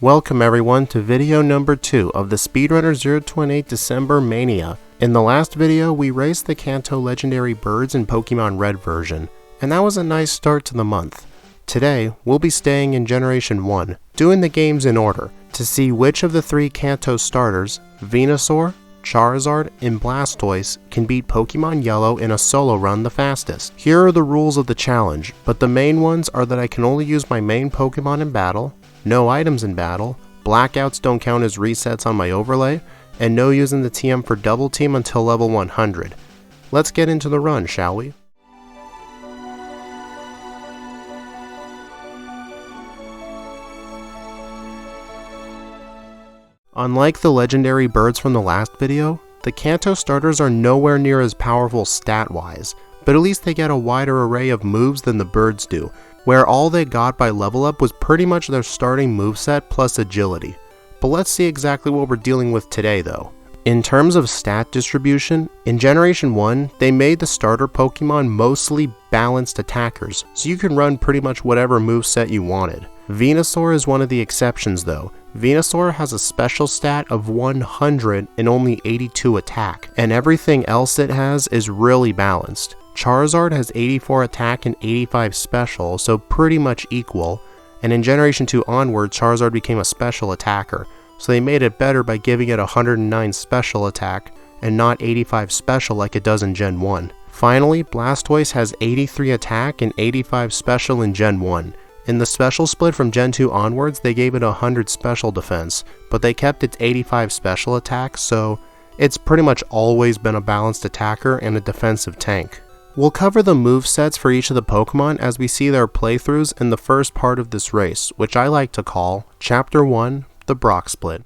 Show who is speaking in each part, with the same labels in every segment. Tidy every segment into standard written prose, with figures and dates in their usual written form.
Speaker 1: Welcome everyone to video number 2 of the Speedrunner 028 December Mania. In the last video, we raced the Kanto legendary birds in Pokemon Red version, and that was a nice start to the month. Today, we'll be staying in Generation 1, doing the games in order, to see which of the 3 Kanto starters, Venusaur, Charizard, and Blastoise, can beat Pokemon Yellow in a solo run the fastest. Here are the rules of the challenge, but the main ones are that I can only use my main Pokemon in battle, no items in battle, blackouts don't count as resets on my overlay, and no using the TM for double team until level 100. Let's get into the run, shall we? Unlike the legendary birds from the last video, the Kanto starters are nowhere near as powerful stat-wise, but at least they get a wider array of moves than the birds do, where all they got by level up was pretty much their starting moveset plus agility. But let's see exactly what we're dealing with today though. In terms of stat distribution, in Generation 1, they made the starter Pokemon mostly balanced attackers, so you can run pretty much whatever moveset you wanted. Venusaur is one of the exceptions though. Venusaur has a special stat of 100 and only 82 attack, and everything else it has is really balanced. Charizard has 84 attack and 85 special, so pretty much equal, and in Generation 2 onward, Charizard became a special attacker, so they made it better by giving it 109 special attack and not 85 special like it does in Gen 1. Finally, Blastoise has 83 attack and 85 special in Gen 1. In the special split from Gen 2 onwards, they gave it 100 special defense, but they kept its 85 special attack, so it's pretty much always been a balanced attacker and a defensive tank. We'll cover the movesets for each of the Pokemon as we see their playthroughs in the first part of this race, which I like to call Chapter 1, the Brock Split.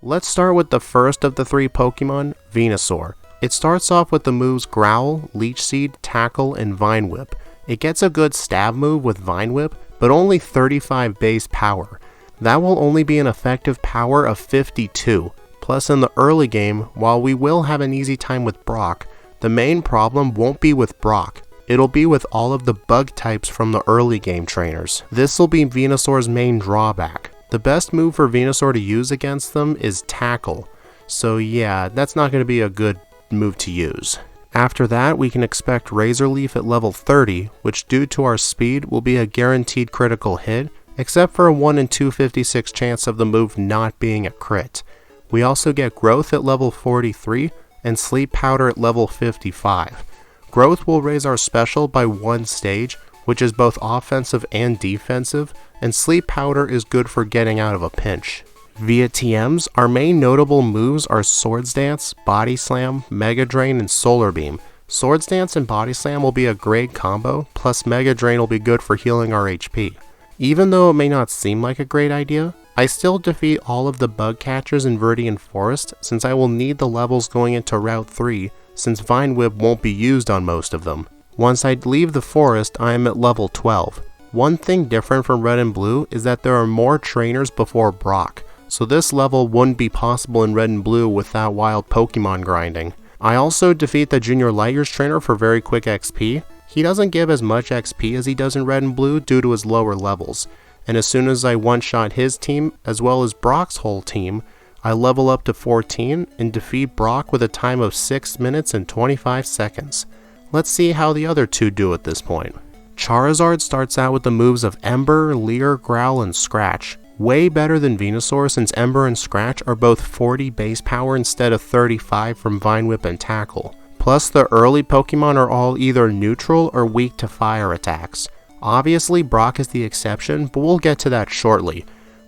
Speaker 1: Let's start with the first of the 3 Pokemon, Venusaur. It starts off with the moves Growl, Leech Seed, Tackle, and Vine Whip. It gets a good stab move with Vine Whip, but only 35 base power. That will only be an effective power of 52. Plus in the early game, while we will have an easy time with Brock, the main problem won't be with Brock. It'll be with all of the bug types from the early game trainers. This will be Venusaur's main drawback. The best move for Venusaur to use against them is Tackle, so yeah, that's not going to be a good move to use. After that, we can expect Razor Leaf at level 30, which due to our speed will be a guaranteed critical hit, except for a 1 in 256 chance of the move not being a crit. We also get Growth at level 43 and Sleep Powder at level 55. Growth will raise our special by 1 stage, which is both offensive and defensive, and Sleep Powder is good for getting out of a pinch. Via TMs, our main notable moves are Swords Dance, Body Slam, Mega Drain, and Solar Beam. Swords Dance and Body Slam will be a great combo, plus Mega Drain will be good for healing our HP. Even though it may not seem like a great idea, I still defeat all of the bug catchers in Viridian Forest since I will need the levels going into Route 3 since Vine Whip won't be used on most of them. Once I leave the forest, I am at level 12. One thing different from Red and Blue is that there are more trainers before Brock, so this level wouldn't be possible in Red and Blue without wild Pokemon grinding. I also defeat the Junior Light Years trainer for very quick XP. He doesn't give as much XP as he does in Red and Blue due to his lower levels, and as soon as I one-shot his team as well as Brock's whole team, I level up to 14 and defeat Brock with a time of 6 minutes and 25 seconds. Let's see how the other 2 do at this point. Charizard starts out with the moves of Ember, Leer, Growl, and Scratch. Way better than Venusaur since Ember and Scratch are both 40 base power instead of 35 from Vine Whip and Tackle. Plus the early Pokemon are all either neutral or weak to fire attacks. Obviously Brock is the exception, but we'll get to that shortly.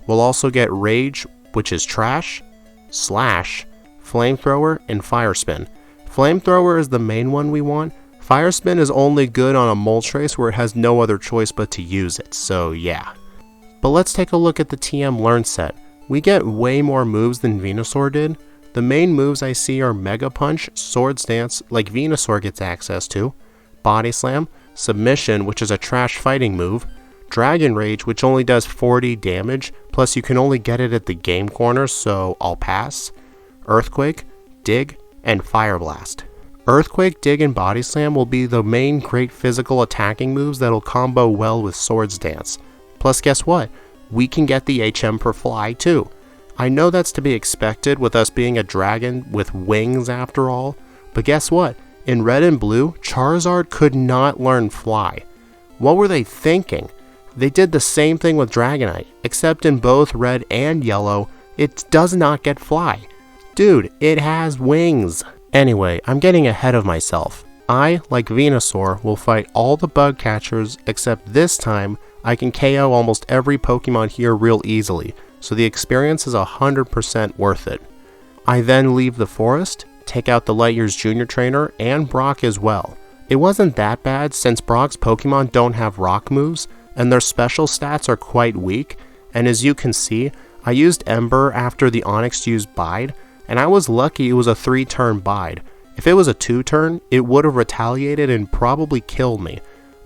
Speaker 1: We'll also get Rage, which is trash, Slash, Flamethrower, and Fire Spin. Flamethrower is the main one we want. Fire Spin is only good on a Moltres where it has no other choice but to use it, so yeah. But let's take a look at the TM Learn set. We get way more moves than Venusaur did. The main moves I see are Mega Punch, Swords Dance, like Venusaur gets access to, Body Slam, Submission, which is a trash fighting move, Dragon Rage, which only does 40 damage, plus you can only get it at the game corner, so I'll pass, Earthquake, Dig, and Fire Blast. Earthquake, Dig, and Body Slam will be the main great physical attacking moves that'll combo well with Swords Dance. Plus guess what? We can get the HM for Fly too. I know that's to be expected with us being a dragon with wings after all, but guess what? In Red and Blue, Charizard could not learn Fly. What were they thinking? They did the same thing with Dragonite, except in both Red and Yellow, it does not get Fly. Dude, it has wings. Anyway, I'm getting ahead of myself. I, like Venusaur, will fight all the bug catchers, except this time, I can KO almost every Pokemon here real easily, so the experience is 100% worth it. I then leave the forest, take out the Light Years Junior Trainer, and Brock as well. It wasn't that bad since Brock's Pokemon don't have rock moves, and their special stats are quite weak, and as you can see, I used Ember after the Onix used Bide, and I was lucky it was a 3-turn Bide. If it was a 2-turn, it would have retaliated and probably killed me.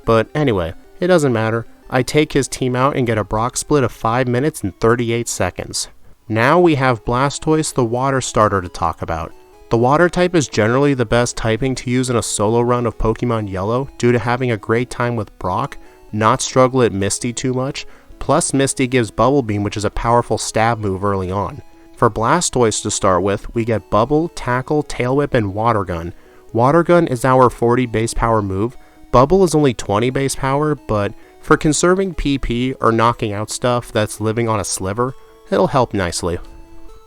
Speaker 1: But anyway, it doesn't matter. I take his team out and get a Brock split of 5 minutes and 38 seconds. Now we have Blastoise, the water starter, to talk about. The water type is generally the best typing to use in a solo run of Pokemon Yellow due to having a great time with Brock, not struggle at Misty too much, plus Misty gives Bubble Beam, which is a powerful stab move early on. For Blastoise to start with, we get Bubble, Tackle, Tail Whip, and Water Gun. Water Gun is our 40 base power move. Bubble is only 20 base power, but for conserving PP or knocking out stuff that's living on a sliver, it'll help nicely.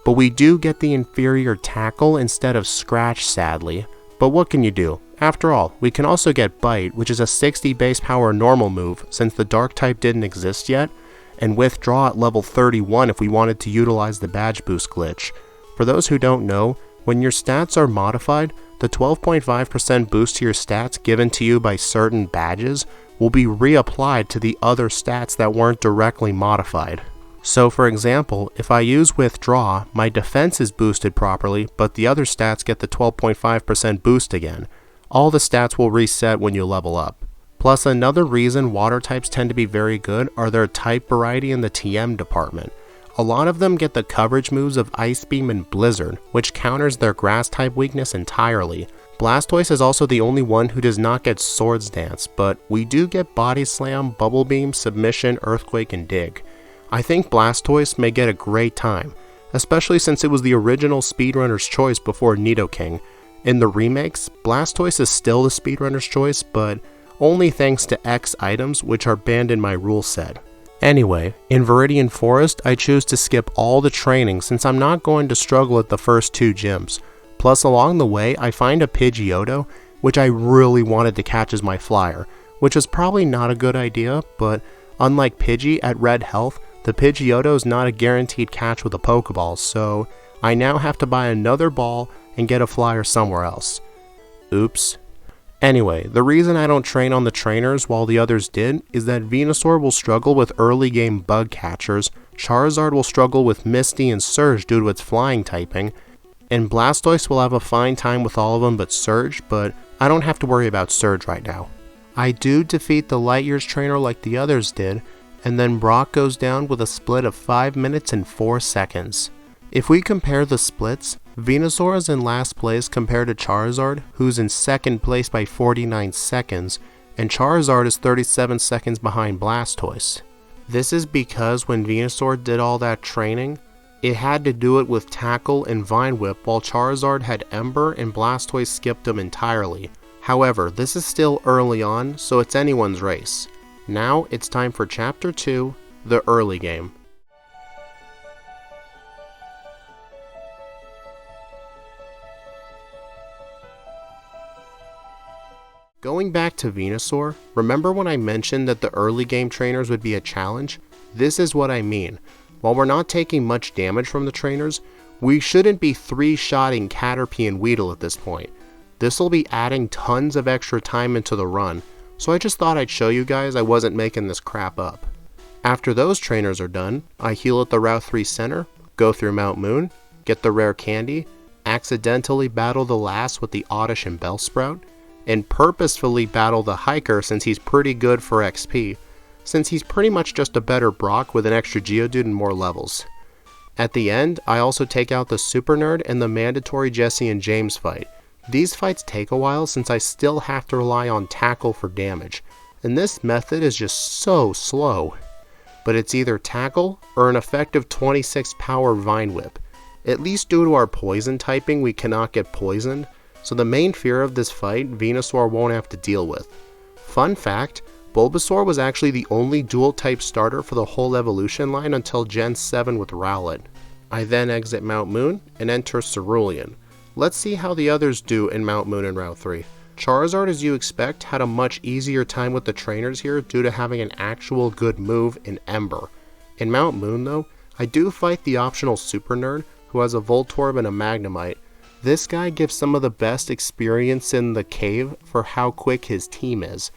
Speaker 1: But we do get the inferior Tackle instead of Scratch, sadly. But what can you do? After all, we can also get Bite, which is a 60 base power normal move since the Dark type didn't exist yet, and Withdraw at level 31 if we wanted to utilize the badge boost glitch. For those who don't know, when your stats are modified, the 12.5% boost to your stats given to you by certain badges will be reapplied to the other stats that weren't directly modified. So for example, if I use Withdraw, my defense is boosted properly, but the other stats get the 12.5% boost again. All the stats will reset when you level up. Plus another reason water types tend to be very good are their type variety in the TM department. A lot of them get the coverage moves of Ice Beam and Blizzard, which counters their grass type weakness entirely. Blastoise is also the only one who does not get Swords Dance, but we do get Body Slam, Bubble Beam, Submission, Earthquake, and Dig. I think Blastoise may get a great time, especially since it was the original Speedrunner's choice before Nidoking. In the remakes, Blastoise is still the Speedrunner's choice, but only thanks to X items which are banned in my rule set. Anyway, in Viridian Forest, I choose to skip all the training since I'm not going to struggle at the first 2 gyms. Plus along the way, I find a Pidgeotto, which I really wanted to catch as my flyer, which was probably not a good idea, but unlike Pidgey at Red Health, the Pidgeotto is not a guaranteed catch with a Pokeball, so I now have to buy another ball and get a flyer somewhere else. Oops. Anyway, the reason I don't train on the trainers while the others did is that Venusaur will struggle with early game bug catchers, Charizard will struggle with Misty and Surge due to its flying typing, and Blastoise will have a fine time with all of them but Surge, but I don't have to worry about Surge right now. I do defeat the Light Years trainer like the others did, and then Brock goes down with a split of 5 minutes and 4 seconds. If we compare the splits, Venusaur is in last place compared to Charizard, who's in second place by 49 seconds, and Charizard is 37 seconds behind Blastoise. This is because when Venusaur did all that training, it had to do it with Tackle and Vine Whip while Charizard had Ember and Blastoise skipped them entirely. However, this is still early on, so it's anyone's race. Now it's time for Chapter 2, the early game. Going back to Venusaur, remember when I mentioned that the early game trainers would be a challenge? This is what I mean. While we're not taking much damage from the trainers, we shouldn't be 3-shotting Caterpie and Weedle at this point. This will be adding tons of extra time into the run, so I just thought I'd show you guys I wasn't making this crap up. After those trainers are done, I heal at the Route 3 center, go through Mount Moon, get the rare candy, accidentally battle the last with the Oddish and Bellsprout, and purposefully battle the Hiker since he's pretty good for XP, since he's pretty much just a better Brock with an extra Geodude and more levels. At the end, I also take out the Super Nerd and the mandatory Jesse and James fight, These fights take a while since I still have to rely on tackle for damage, and this method is just so slow. But it's either tackle or an effective 26 power Vine Whip. At least due to our poison typing, we cannot get poisoned, so the main fear of this fight Venusaur won't have to deal with. Fun fact, Bulbasaur was actually the only dual type starter for the whole evolution line until Gen 7 with Rowlet. I then exit Mount Moon and enter Cerulean. Let's see how the others do in Mount Moon in Route 3. Charizard, as you expect, had a much easier time with the trainers here due to having an actual good move in Ember. In Mount Moon though, I do fight the optional Super Nerd who has a Voltorb and a Magnemite. This guy gives some of the best experience in the cave for how quick his team is.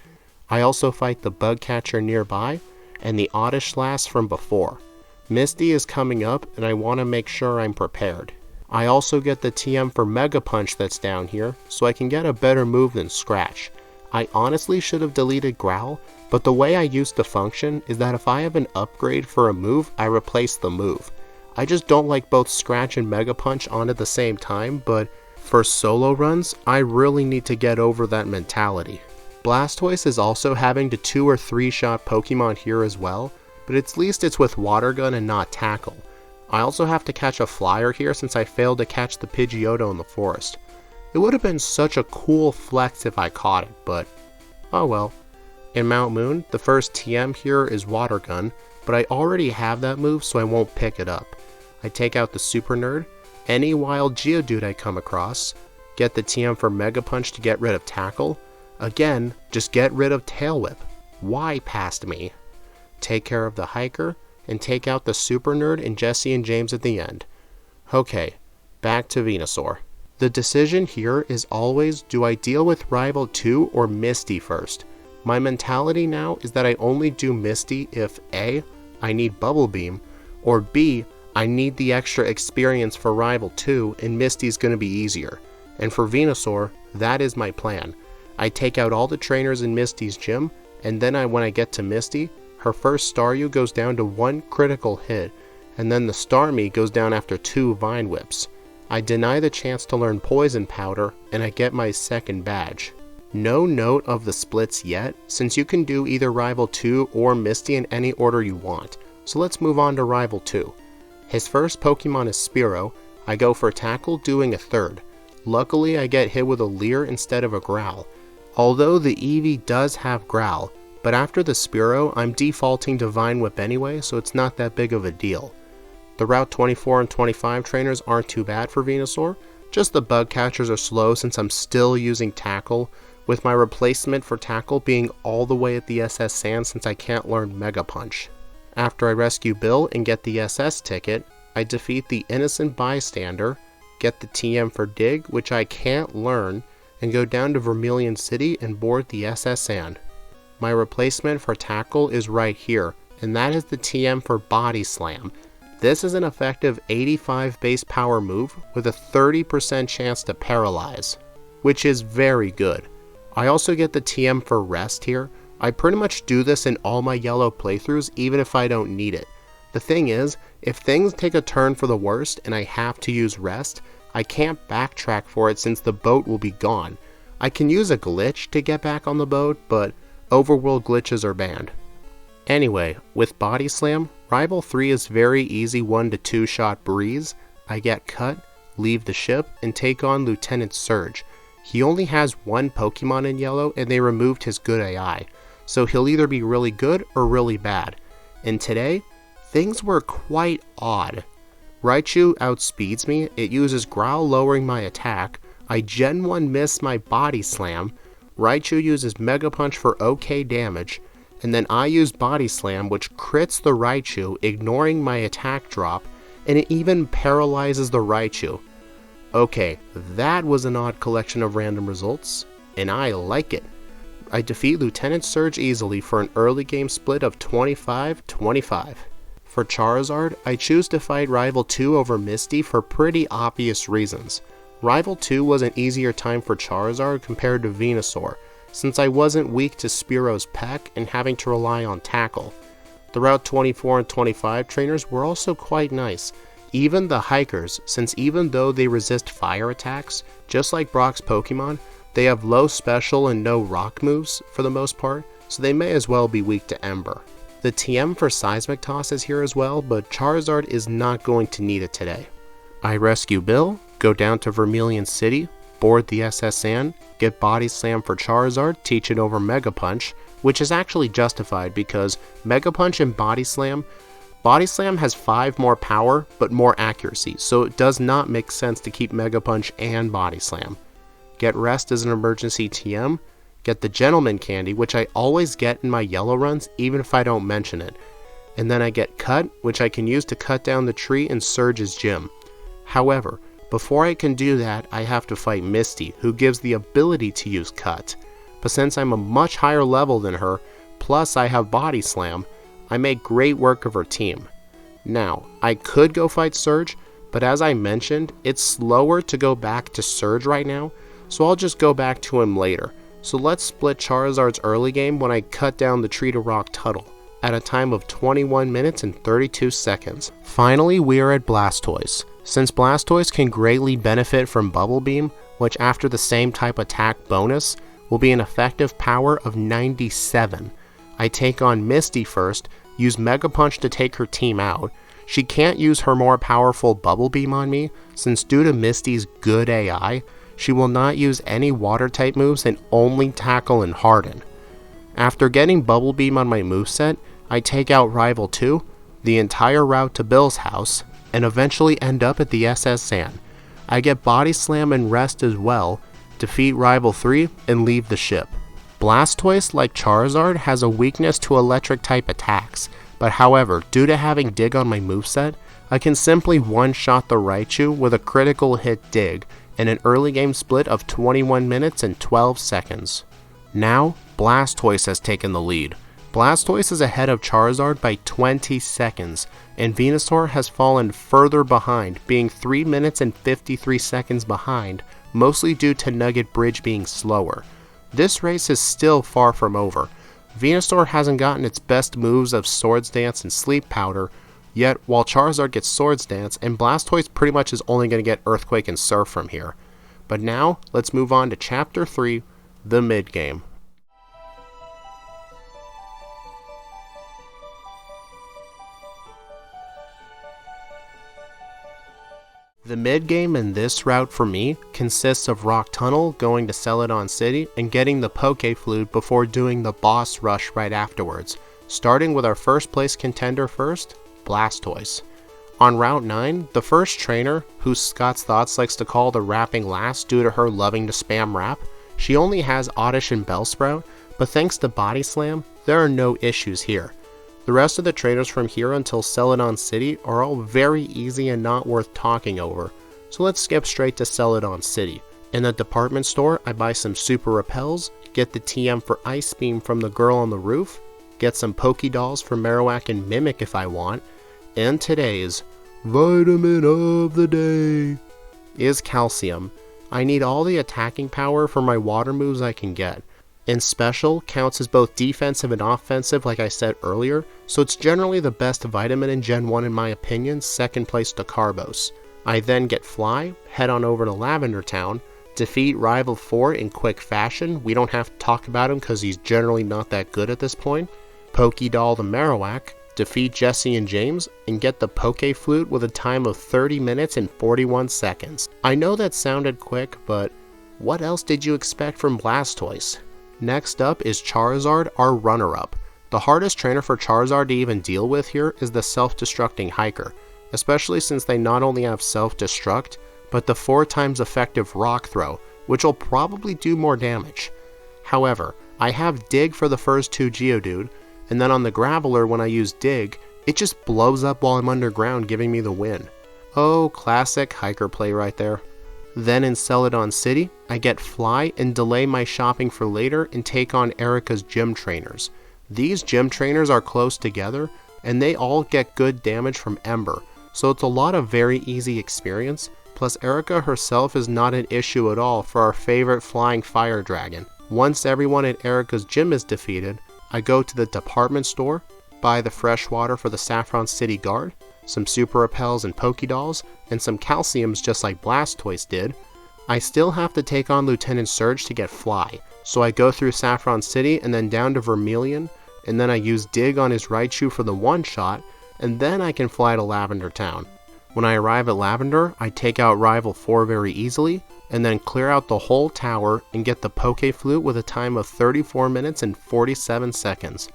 Speaker 1: I also fight the Bug Catcher nearby and the Oddish Lass from before. Misty is coming up and I want to make sure I'm prepared. I also get the TM for Mega Punch that's down here, so I can get a better move than Scratch. I honestly should have deleted Growl, but the way I used to function is that if I have an upgrade for a move, I replace the move. I just don't like both Scratch and Mega Punch on at the same time, but for solo runs, I really need to get over that mentality. Blastoise is also having to 2 or 3 shot Pokemon here as well, but at least it's with Water Gun and not Tackle. I also have to catch a flyer here since I failed to catch the Pidgeotto in the forest. It would have been such a cool flex if I caught it, but oh well. In Mount Moon, the first TM here is Water Gun, but I already have that move so I won't pick it up. I take out the Super Nerd, any wild Geodude I come across, get the TM for Mega Punch to get rid of Tackle, again, just get rid of Tail Whip. Why past me? Take care of the Hiker, and take out the Super Nerd and Jesse and James at the end. Okay, back to Venusaur. The decision here is always, do I deal with Rival 2 or Misty first? My mentality now is that I only do Misty if A, I need Bubble Beam, or B, I need the extra experience for Rival 2 and Misty's going to be easier. And for Venusaur, that is my plan. I take out all the trainers in Misty's gym, and then when I get to Misty, her first Staryu goes down to 1 critical hit, and then the Starmie goes down after 2 Vine Whips. I deny the chance to learn Poison Powder, and I get my second badge. No note of the splits yet, since you can do either Rival 2 or Misty in any order you want, so let's move on to Rival 2. His first Pokemon is Spearow. I go for Tackle, doing a third. Luckily I get hit with a Leer instead of a Growl. Although the Eevee does have Growl, but after the Spearow, I'm defaulting to Vine Whip anyway, so it's not that big of a deal. The Route 24 and 25 trainers aren't too bad for Venusaur, just the Bug Catchers are slow since I'm still using Tackle, with my replacement for Tackle being all the way at the SS Sand since I can't learn Mega Punch. After I rescue Bill and get the SS ticket, I defeat the Innocent Bystander, get the TM for Dig, which I can't learn, and go down to Vermilion City and board the SS Sand. My replacement for Tackle is right here, and that is the TM for Body Slam. This is an effective 85 base power move with a 30% chance to paralyze, which is very good. I also get the TM for Rest here. I pretty much do this in all my yellow playthroughs even if I don't need it. The thing is, if things take a turn for the worst and I have to use Rest, I can't backtrack for it since the boat will be gone. I can use a glitch to get back on the boat, but overworld glitches are banned. Anyway, with Body Slam, Rival 3 is very easy 1 to 2 shot breeze. I get cut, leave the ship, and take on Lieutenant Surge. He only has 1 Pokemon in yellow and they removed his good AI, so he'll either be really good or really bad. And today, things were quite odd. Raichu outspeeds me, it uses Growl lowering my attack, I Gen 1 miss my Body Slam, Raichu uses Mega Punch for okay damage, and then I use Body Slam which crits the Raichu, ignoring my attack drop, and it even paralyzes the Raichu. Okay, that was an odd collection of random results, and I like it. I defeat Lieutenant Surge easily for an early game split of 25-25. For Charizard, I choose to fight Rival 2 over Misty for pretty obvious reasons. Rival 2 was an easier time for Charizard compared to Venusaur, since I wasn't weak to Spearow's Peck and having to rely on Tackle. The Route 24 and 25 trainers were also quite nice. Even the hikers, since even though they resist fire attacks, just like Brock's Pokemon, they have low special and no rock moves for the most part, so they may as well be weak to Ember. The TM for Seismic Toss is here as well, but Charizard is not going to need it today. I rescue Bill, go down to Vermilion City, board the SS Sand, get Body Slam for Charizard, teach it over Mega Punch, which is actually justified because Mega Punch and Body Slam has 5 more power but more accuracy, so it does not make sense to keep Mega Punch and Body Slam. Get Rest as an emergency TM, get the Gentleman Candy, which I always get in my yellow runs even if I don't mention it, and then I get Cut, which I can use to cut down the tree in Surge's gym. However, before I can do that, I have to fight Misty, who gives the ability to use Cut. But since I'm a much higher level than her, plus I have Body Slam, I make great work of her team. Now, I could go fight Surge, but as I mentioned, it's slower to go back to Surge right now, so I'll just go back to him later. So let's split Charizard's early game when I cut down the tree to rock Tuttle, at a time of 21 minutes and 32 seconds. Finally, we are at Blastoise. Since Blastoise can greatly benefit from Bubble Beam, which after the same type attack bonus, will be an effective power of 97. I take on Misty first, use Mega Punch to take her team out. She can't use her more powerful Bubble Beam on me, since due to Misty's good AI, she will not use any water type moves and only Tackle and Harden. After getting Bubble Beam on my moveset, I take out Rival 2, the entire route to Bill's house, and eventually end up at the SS Sand. I get Body Slam and Rest as well, defeat Rival 3, and leave the ship. Blastoise, like Charizard, has a weakness to electric type attacks, but however, due to having Dig on my moveset, I can simply one-shot the Raichu with a critical hit Dig, in an early game split of 21 minutes and 12 seconds. Now, Blastoise has taken the lead. Blastoise is ahead of Charizard by 20 seconds, and Venusaur has fallen further behind, being 3 minutes and 53 seconds behind, mostly due to Nugget Bridge being slower. This race is still far from over. Venusaur hasn't gotten its best moves of Swords Dance and Sleep Powder, yet while Charizard gets Swords Dance, and Blastoise pretty much is only going to get Earthquake and Surf from here. But now, let's move on to Chapter 3, the mid-game. The mid-game in this route for me consists of Rock Tunnel, going to Celadon City, and getting the Poke Flute before doing the boss rush right afterwards, starting with our first place contender first, Blastoise. On Route 9, the first trainer, who Scott's Thoughts likes to call the rapping lass due to her loving to spam rap, she only has Oddish and Bellsprout, but thanks to Body Slam, there are no issues here. The rest of the trainers from here until Celadon City are all very easy and not worth talking over, so let's skip straight to Celadon City. In the department store, I buy some Super Repels, get the TM for Ice Beam from the girl on the roof, get some Pokedolls for Marowak and Mimic if I want, and today's Vitamin of the Day is Calcium. I need all the attacking power for my water moves I can get. And Special counts as both defensive and offensive like I said earlier, so it's generally the best vitamin in Gen 1 in my opinion, second place to Carbos. I then get Fly, head on over to Lavender Town, defeat Rival 4 in quick fashion, we don't have to talk about him because he's generally not that good at this point, Pokedoll the Marowak, defeat Jesse and James, and get the Poke Flute with a time of 30 minutes and 41 seconds. I know that sounded quick, but what else did you expect from Blastoise? Next up is Charizard, our runner-up. The hardest trainer for Charizard to even deal with here is the self-destructing hiker, especially since they not only have self-destruct, but the 4 times effective rock throw, which will probably do more damage. However, I have Dig for the first 2 Geodude, and then on the Graveler when I use Dig, it just blows up while I'm underground giving me the win. Oh, classic hiker play right there. Then in Celadon City, I get Fly and delay my shopping for later and take on Erica's gym trainers. These gym trainers are close together, and they all get good damage from Ember, so it's a lot of very easy experience, plus Erica herself is not an issue at all for our favorite flying fire dragon. Once everyone at Erica's gym is defeated, I go to the department store, buy the fresh water for the Saffron City Guard, some super repels and pokedolls, and some calciums just like Blastoise did, I still have to take on Lieutenant Surge to get Fly, so I go through Saffron City and then down to Vermilion, and then I use Dig on his Raichu for the one-shot, and then I can fly to Lavender Town. When I arrive at Lavender, I take out Rival 4 very easily, and then clear out the whole tower and get the Poke Flute with a time of 34 minutes and 47 seconds.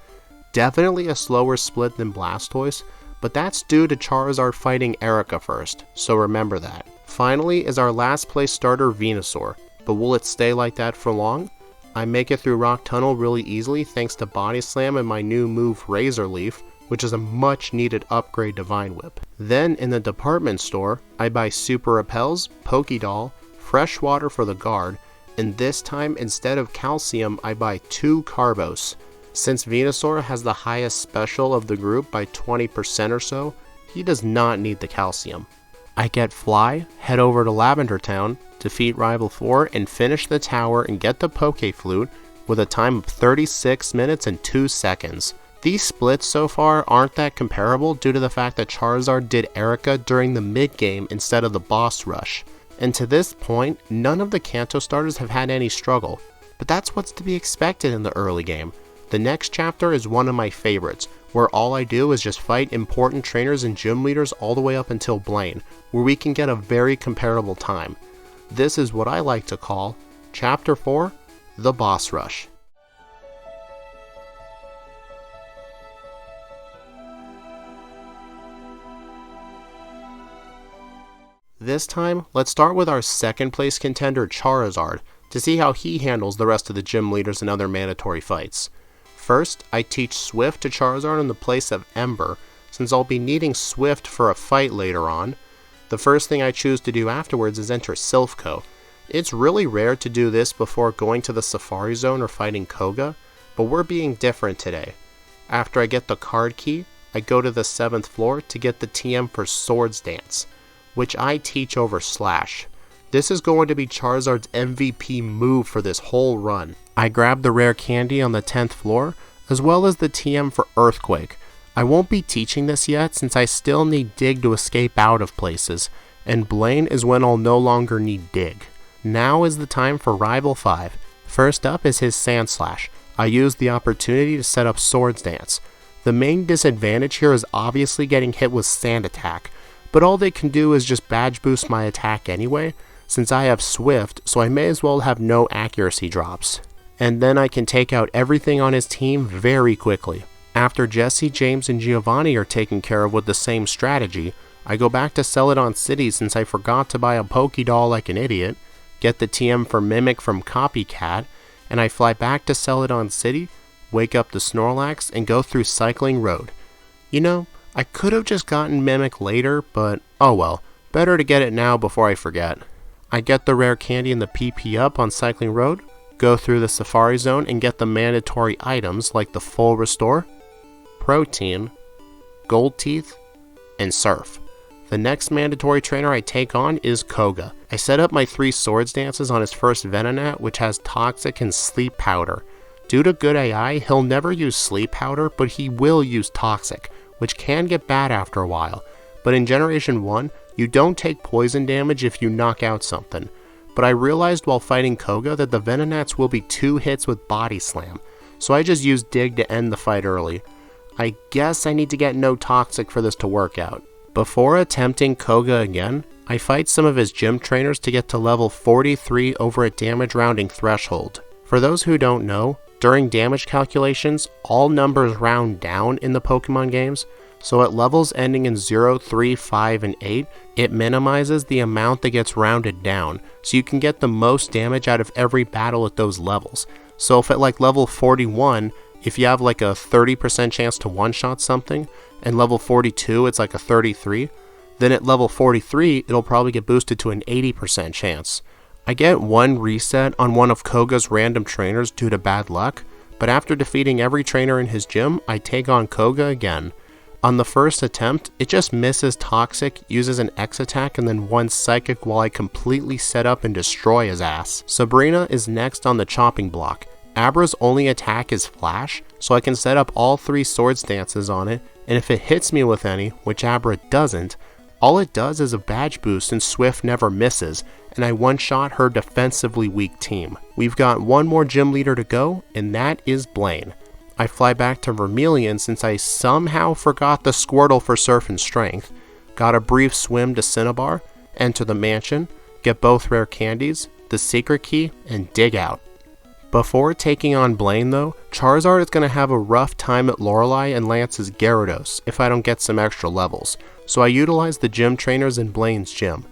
Speaker 1: Definitely a slower split than Blastoise, but that's due to Charizard fighting Erica first, so remember that. Finally is our last place starter Venusaur, but will it stay like that for long? I make it through Rock Tunnel really easily thanks to Body Slam and my new move Razor Leaf, which is a much needed upgrade to Vine Whip. Then in the department store, I buy Super Repels, Pokédoll, Fresh Water for the guard, and this time instead of Calcium I buy 2 Carbos. Since Venusaur has the highest special of the group by 20% or so, he does not need the Calcium. I get Fly, head over to Lavender Town, defeat Rival 4, and finish the tower and get the Poke Flute with a time of 36 minutes and 2 seconds. These splits so far aren't that comparable due to the fact that Charizard did Erica during the mid-game instead of the boss rush. And to this point, none of the Kanto starters have had any struggle, but that's what's to be expected in the early game. The next chapter is one of my favorites, where all I do is just fight important trainers and gym leaders all the way up until Blaine, where we can get a very comparable time. This is what I like to call Chapter 4, The Boss Rush. This time, let's start with our second place contender Charizard, to see how he handles the rest of the gym leaders and other mandatory fights. First, I teach Swift to Charizard in the place of Ember, since I'll be needing Swift for a fight later on. The first thing I choose to do afterwards is enter Silphco. It's really rare to do this before going to the Safari Zone or fighting Koga, but we're being different today. After I get the card key, I go to the 7th floor to get the TM for Swords Dance, which I teach over Slash. This is going to be Charizard's MVP move for this whole run. I grab the rare candy on the 10th floor, as well as the TM for Earthquake. I won't be teaching this yet since I still need Dig to escape out of places, and Blaine is when I'll no longer need Dig. Now is the time for Rival 5. First up is his Sandslash. I use the opportunity to set up Swords Dance. The main disadvantage here is obviously getting hit with Sand Attack, but all they can do is just badge boost my attack anyway, since I have Swift, so I may as well have no accuracy drops. And then I can take out everything on his team very quickly. After Jesse, James, and Giovanni are taken care of with the same strategy, I go back to Celadon City since I forgot to buy a Pokédoll like an idiot, get the TM for Mimic from Copycat, and I fly back to Celadon City, wake up the Snorlax, and go through Cycling Road. You know, I could have just gotten Mimic later, but oh well, better to get it now before I forget. I get the rare candy and the PP up on Cycling Road, go through the Safari Zone and get the mandatory items like the Full Restore, Protein, Gold Teeth, and Surf. The next mandatory trainer I take on is Koga. I set up my 3 Swords Dances on his first Venonat, which has Toxic and Sleep Powder. Due to good AI, he'll never use Sleep Powder, but he will use Toxic, which can get bad after a while. But in Generation 1, you don't take poison damage if you knock out something. But I realized while fighting Koga that the Venonats will be 2 hits with Body Slam, so I just used Dig to end the fight early. I guess I need to get no Toxic for this to work out. Before attempting Koga again, I fight some of his gym trainers to get to level 43 over a damage rounding threshold. For those who don't know, during damage calculations, all numbers round down in the Pokemon games, so at levels ending in 0, 3, 5, and 8, it minimizes the amount that gets rounded down, so you can get the most damage out of every battle at those levels. So if at like level 41, if you have like a 30% chance to one-shot something, and level 42 it's like a 33, then at level 43 it'll probably get boosted to an 80% chance. I get 1 reset on one of Koga's random trainers due to bad luck, but after defeating every trainer in his gym, I take on Koga again. On the first attempt, it just misses Toxic, uses an X attack, and then 1 Psychic while I completely set up and destroy his ass. Sabrina is next on the chopping block. Abra's only attack is Flash, so I can set up all 3 Swords Dances on it, and if it hits me with any, which Abra doesn't, all it does is a badge boost and Swift never misses, and I one-shot her defensively weak team. We've got one more gym leader to go, and that is Blaine. I fly back to Vermilion since I somehow forgot the Squirtle for Surf and Strength, got a brief swim to Cinnabar, enter the mansion, get both rare candies, the secret key, and dig out. Before taking on Blaine though, Charizard is going to have a rough time at Lorelei and Lance's Gyarados if I don't get some extra levels, so I utilize the gym trainers in Blaine's gym.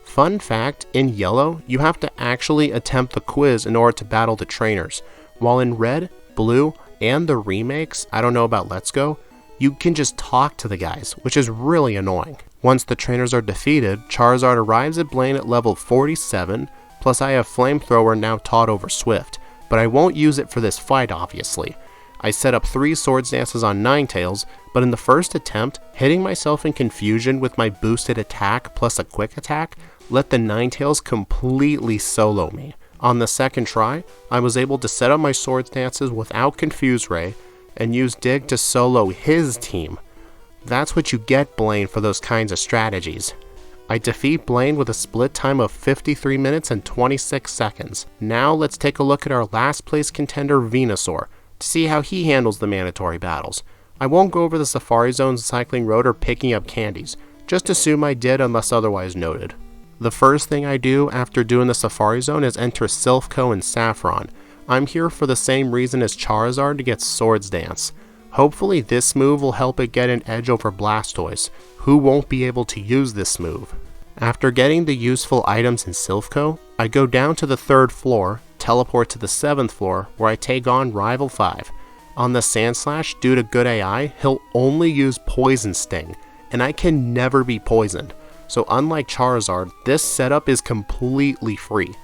Speaker 1: Fun fact, in Yellow, you have to actually attempt the quiz in order to battle the trainers, while in Red, Blue, and the remakes, I don't know about Let's Go, you can just talk to the guys, which is really annoying. Once the trainers are defeated, Charizard arrives at Blaine at level 47, plus I have Flamethrower now taught over Swift, but I won't use it for this fight obviously. I set up 3 Swords Dances on Ninetales, but in the first attempt, hitting myself in confusion with my boosted attack plus a quick attack let the Ninetales completely solo me. On the second try, I was able to set up my Swords Dances without Confuse Ray and use Dig to solo his team. That's what you get, Blaine, for those kinds of strategies. I defeat Blaine with a split time of 53 minutes and 26 seconds. Now let's take a look at our last place contender Venusaur to see how he handles the mandatory battles. I won't go over the Safari Zones, Cycling Road, or picking up candies. Just assume I did unless otherwise noted. The first thing I do after doing the Safari Zone is enter Silphco and Saffron. I'm here for the same reason as Charizard to get Swords Dance. Hopefully this move will help it get an edge over Blastoise, who won't be able to use this move. After getting the useful items in Silphco, I go down to the 3rd floor, teleport to the 7th floor, where I take on Rival 5. On the Sandslash, due to good AI, he'll only use Poison Sting, and I can never be poisoned. So unlike Charizard, this setup is completely free.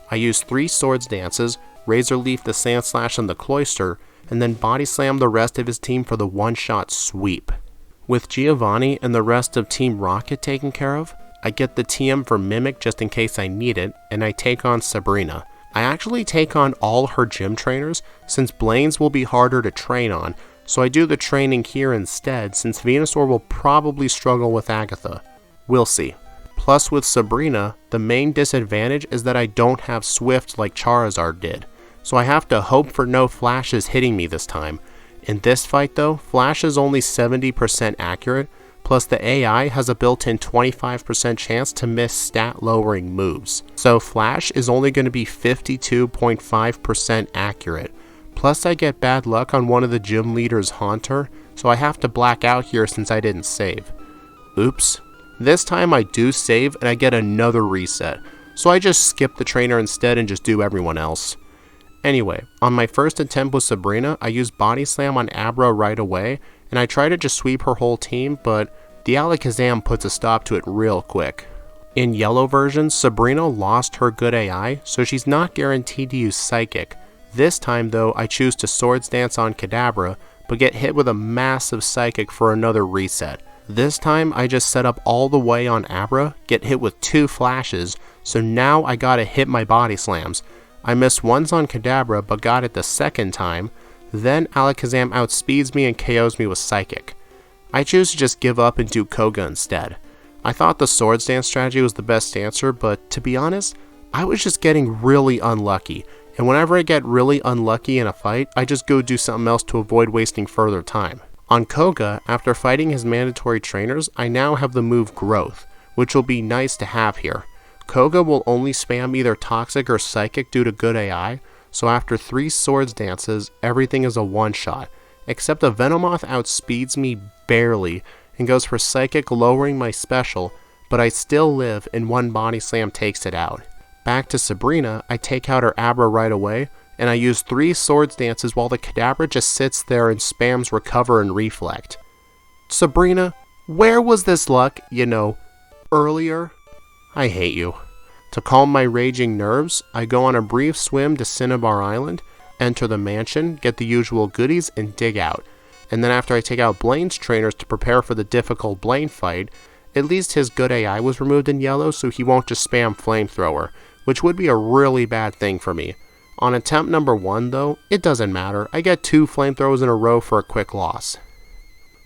Speaker 1: I use 3 Swords Dances, Razor Leaf the Sandslash and the Cloyster, and then Body Slam the rest of his team for the one-shot sweep. With Giovanni and the rest of Team Rocket taken care of, I get the TM for Mimic just in case I need it, and I take on Sabrina. I actually take on all her gym trainers, since Blaine's will be harder to train on, so I do the training here instead since Venusaur will probably struggle with Agatha. We'll see. Plus with Sabrina, the main disadvantage is that I don't have Swift like Charizard did, so I have to hope for no Flashes hitting me this time. In this fight though, Flash is only 70% accurate, plus the AI has a built-in 25% chance to miss stat-lowering moves. So Flash is only going to be 52.5% accurate. Plus I get bad luck on one of the gym leaders' Haunter, so I have to black out here since I didn't save. Oops. This time I do save and I get another reset, so I just skip the trainer instead and just do everyone else. Anyway, on my first attempt with Sabrina, I use Body Slam on Abra right away, and I try to just sweep her whole team, but the Alakazam puts a stop to it real quick. In Yellow version, Sabrina lost her good AI, so she's not guaranteed to use Psychic. This time though, I choose to Swords Dance on Kadabra, but get hit with a massive Psychic for another reset. This time I just set up all the way on Abra, get hit with 2 Flashes, so now I gotta hit my Body Slams. I missed once on Kadabra but got it the second time, then Alakazam outspeeds me and KOs me with Psychic. I choose to just give up and do Koga instead. I thought the Swords Dance strategy was the best answer, but to be honest, I was just getting really unlucky, and whenever I get really unlucky in a fight, I just go do something else to avoid wasting further time. On Koga, after fighting his mandatory trainers, I now have the move Growth, which will be nice to have here. Koga will only spam either Toxic or Psychic due to good AI, so after 3 Swords Dances, everything is a one-shot, except a Venomoth outspeeds me barely and goes for Psychic, lowering my special, but I still live and 1 Body Slam takes it out. Back to Sabrina, I take out her Abra right away, and I use 3 Swords Dances while the Kadabra just sits there and spams Recover and Reflect. Sabrina, where was this luck, earlier? I hate you. To calm my raging nerves, I go on a brief swim to Cinnabar Island, enter the mansion, get the usual goodies, and dig out. And then after I take out Blaine's trainers to prepare for the difficult Blaine fight, at least his good AI was removed in Yellow so he won't just spam Flamethrower, which would be a really bad thing for me. On attempt number 1 though, it doesn't matter, I get 2 flamethrowers in a row for a quick loss.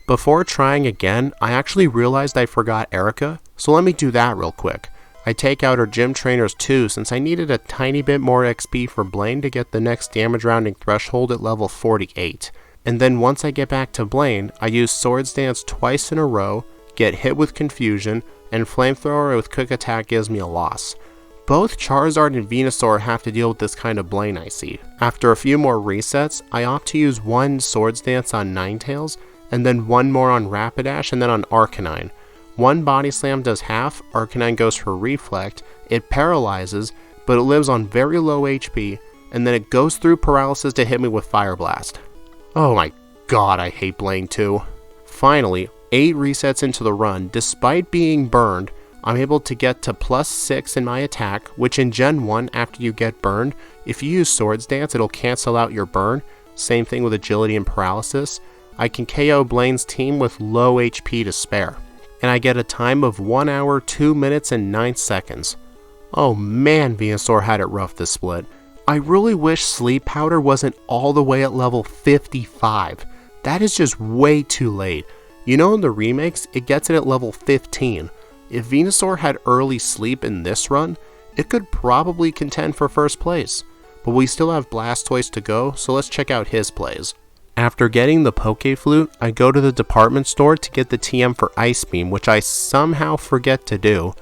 Speaker 1: Before trying again, I actually realized I forgot Erica, so let me do that real quick. I take out her gym trainers too since I needed a tiny bit more XP for Blaine to get the next damage rounding threshold at level 48. And then once I get back to Blaine, I use Swords Dance twice in a row, get hit with Confusion, and Flamethrower with Quick Attack gives me a loss. Both Charizard and Venusaur have to deal with this kind of Blaine I see. After a few more resets, I opt to use one Swords Dance on Ninetales, and then one more on Rapidash and then on Arcanine. One Body Slam does half, Arcanine goes for Reflect, it paralyzes, but it lives on very low HP, and then it goes through paralysis to hit me with Fire Blast. Oh my god, I hate Blaine too. Finally, 8 resets into the run, despite being burned, I'm able to get to +6 in my attack, which in Gen 1, after you get burned, if you use Swords Dance, it'll cancel out your burn. Same thing with Agility and Paralysis. I can KO Blaine's team with low HP to spare. And I get a time of 1 hour, 2 minutes, and 9 seconds. Oh man, Venusaur had it rough this split. I really wish Sleep Powder wasn't all the way at level 55. That is just way too late. You know, in the remakes, it gets it at level 15. If Venusaur had early sleep in this run, it could probably contend for first place. But we still have Blastoise to go, so let's check out his plays. After getting the Poke Flute, I go to the department store to get the TM for Ice Beam, which I somehow forget to do.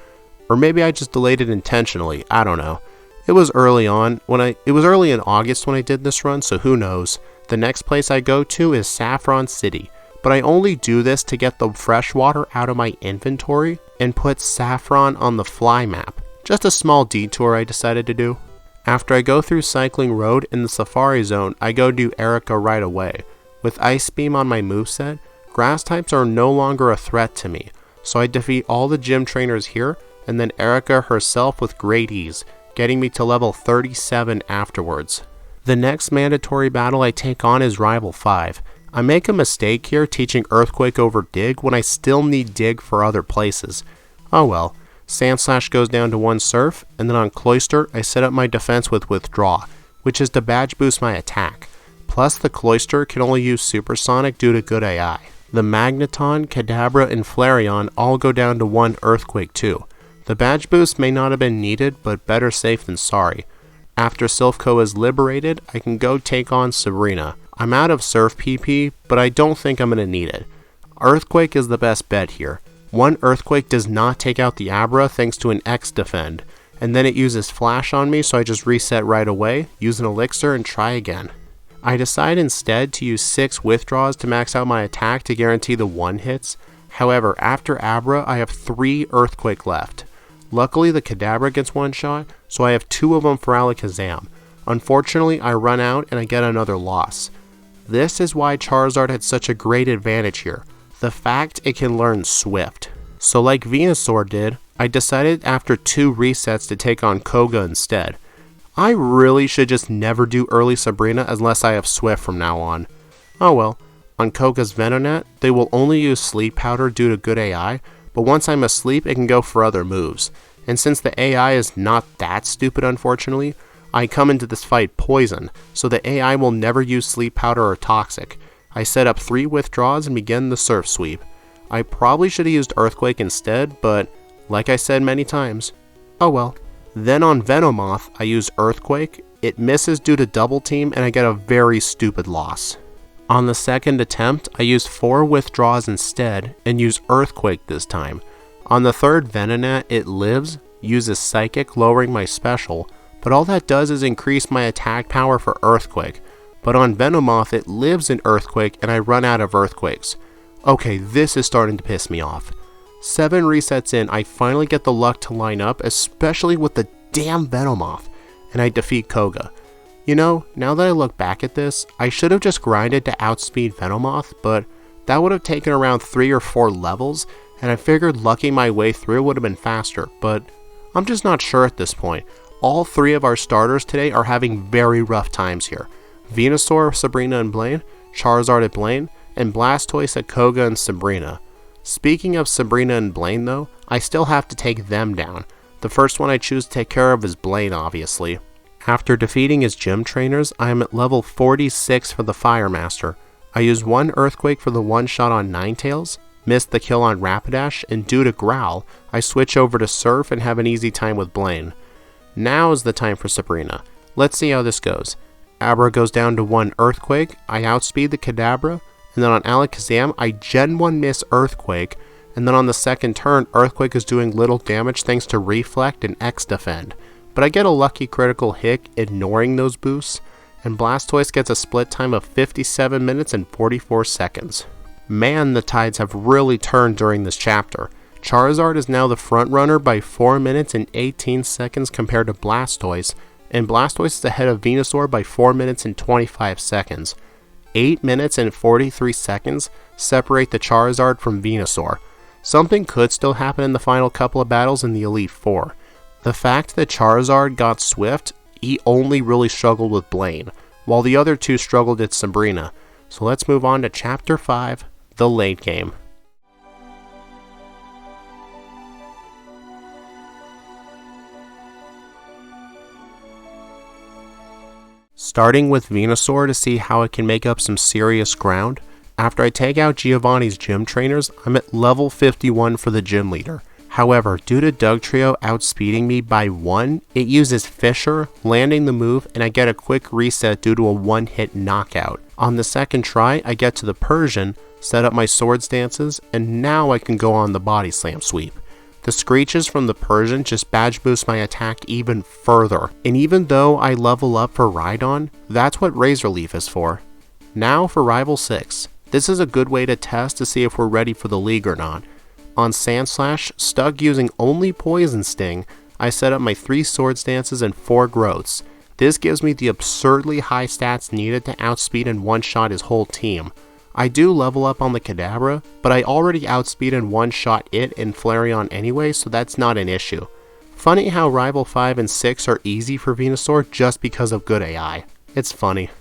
Speaker 1: Or maybe I just delayed it intentionally, I don't know. It was early on, it was early in August when I did this run, so who knows. The next place I go to is Saffron City, but I only do this to get the fresh water out of my inventory and put Saffron on the fly map. Just a small detour I decided to do. After I go through Cycling Road in the Safari Zone, I go do Erica right away. With Ice Beam on my moveset, Grass types are no longer a threat to me, so I defeat all the gym trainers here, and then Erica herself with great ease, getting me to level 37 afterwards. The next mandatory battle I take on is Rival 5. I make a mistake here teaching Earthquake over Dig when I still need Dig for other places. Oh well. Sandslash goes down to 1 Surf, and then on Cloyster I set up my defense with Withdraw, which is to badge boost my attack. Plus the Cloyster can only use Supersonic due to good AI. The Magneton, Kadabra, and Flareon all go down to 1 Earthquake too. The badge boost may not have been needed, but better safe than sorry. After Silphco is liberated, I can go take on Sabrina. I'm out of Surf PP, but I don't think I'm going to need it. Earthquake is the best bet here. 1 Earthquake does not take out the Abra thanks to an X defend, and then it uses Flash on me, so I just reset right away, use an Elixir, and try again. I decide instead to use 6 withdraws to max out my attack to guarantee the 1 hits. However, after Abra, I have 3 Earthquake left. Luckily, the Kadabra gets 1 shot, so I have 2 of them for Alakazam. Unfortunately, I run out and I get another loss. This is why Charizard had such a great advantage here. The fact it can learn Swift. So like Venusaur did, I decided after 2 resets to take on Koga instead. I really should just never do early Sabrina unless I have Swift from now on. Oh well, on Koga's Venonat, they will only use Sleep Powder due to good AI, but once I'm asleep it can go for other moves. And since the AI is not that stupid unfortunately, I come into this fight poisoned, so the AI will never use Sleep Powder or Toxic. I set up 3 withdraws and begin the Surf Sweep. I probably should have used Earthquake instead, but like I said many times, oh well. Then on Venomoth, I use Earthquake, it misses due to double team and I get a very stupid loss. On the second attempt, I use 4 withdraws instead and use Earthquake this time. On the third Venonat, it lives, uses Psychic lowering my special, but all that does is increase my attack power for Earthquake. But on Venomoth, it lives in Earthquake and I run out of Earthquakes. Okay, this is starting to piss me off. 7 resets in, I finally get the luck to line up, especially with the damn Venomoth, and I defeat Koga. You know, now that I look back at this, I should have just grinded to outspeed Venomoth, but that would have taken around 3 or 4 levels, and I figured lucking my way through would have been faster, but I'm just not sure at this point. All 3 of our starters today are having very rough times here. Venusaur, Sabrina, and Blaine, Charizard at Blaine, and Blastoise at Koga and Sabrina. Speaking of Sabrina and Blaine though, I still have to take them down. The first one I choose to take care of is Blaine obviously. After defeating his gym trainers, I am at level 46 for the Fire Master. I use one Earthquake for the one shot on Ninetales, missed the kill on Rapidash, and due to Growl, I switch over to Surf and have an easy time with Blaine. Now is the time for Sabrina. Let's see how this goes. Abra goes down to one Earthquake, I outspeed the Kadabra, and then on Alakazam, I Gen 1 miss Earthquake, and then on the second turn, Earthquake is doing little damage thanks to Reflect and X-Defend. But I get a lucky critical hit ignoring those boosts, and Blastoise gets a split time of 57 minutes and 44 seconds. Man, the tides have really turned during this chapter. Charizard is now the front runner by 4 minutes and 18 seconds compared to Blastoise, and Blastoise is ahead of Venusaur by 4 minutes and 25 seconds. 8 minutes and 43 seconds separate the Charizard from Venusaur. Something could still happen in the final couple of battles in the Elite Four. The fact that Charizard got Swift, he only really struggled with Blaine, while the other two struggled at Sabrina. So let's move on to Chapter 5, the late game. Starting with Venusaur to see how it can make up some serious ground. After I take out Giovanni's gym trainers, I'm at level 51 for the gym leader. However, due to Dugtrio outspeeding me by 1, it uses Fissure, landing the move, and I get a quick reset due to a one-hit knockout. On the second try, I get to the Persian, set up my Swords Dances, and now I can go on the Body Slam sweep. The Screeches from the Persian just badge boost my attack even further, and even though I level up for Rhydon, that's what Razor Leaf is for. Now for Rival 6. This is a good way to test to see if we're ready for the league or not. On Sandslash, stuck using only Poison Sting, I set up my 3 Swords Dances and 4 Growths. This gives me the absurdly high stats needed to outspeed and one-shot his whole team. I do level up on the Kadabra, but I already outspeed and one-shot it and Flareon anyway, so that's not an issue. Funny how Rival 5 and 6 are easy for Venusaur just because of good AI. It's funny.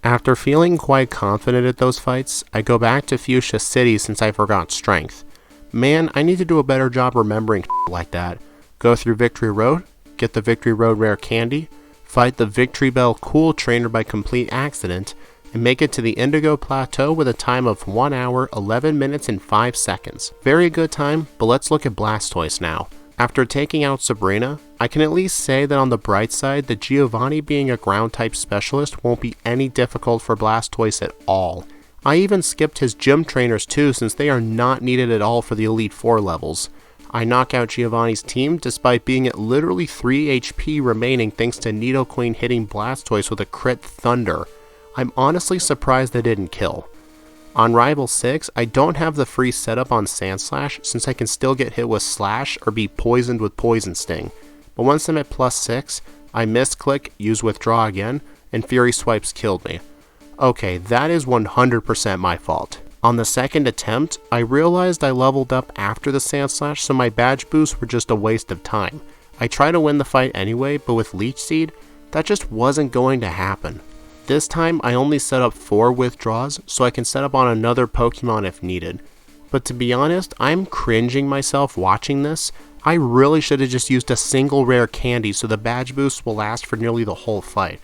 Speaker 1: After feeling quite confident at those fights, I go back to Fuchsia City since I forgot Strength. Man, I need to do a better job remembering like that. Go through Victory Road, get the Victory Road Rare Candy, fight the Victory Bell Cool Trainer by complete accident, and make it to the Indigo Plateau with a time of 1 hour, 11 minutes, and 5 seconds. Very good time, but let's look at Blastoise now. After taking out Sabrina, I can at least say that on the bright side, that Giovanni being a ground-type specialist won't be any difficult for Blastoise at all. I even skipped his gym trainers too since they are not needed at all for the Elite Four levels. I knock out Giovanni's team despite being at literally 3 HP remaining thanks to Nidoqueen hitting Blastoise with a crit Thunder. I'm honestly surprised they didn't kill. On Rival 6, I don't have the free setup on Sandslash since I can still get hit with Slash or be poisoned with Poison Sting. But once I'm at plus 6, I misclick, use Withdraw again, and Fury Swipes killed me. Okay, that is 100% my fault. On the second attempt, I realized I leveled up after the Sandslash, so my badge boosts were just a waste of time. I tried to win the fight anyway, but with Leech Seed, that just wasn't going to happen. This time, I only set up 4 withdraws, so I can set up on another Pokemon if needed. But to be honest, I'm cringing myself watching this. I really should have just used a single rare candy so the badge boost will last for nearly the whole fight.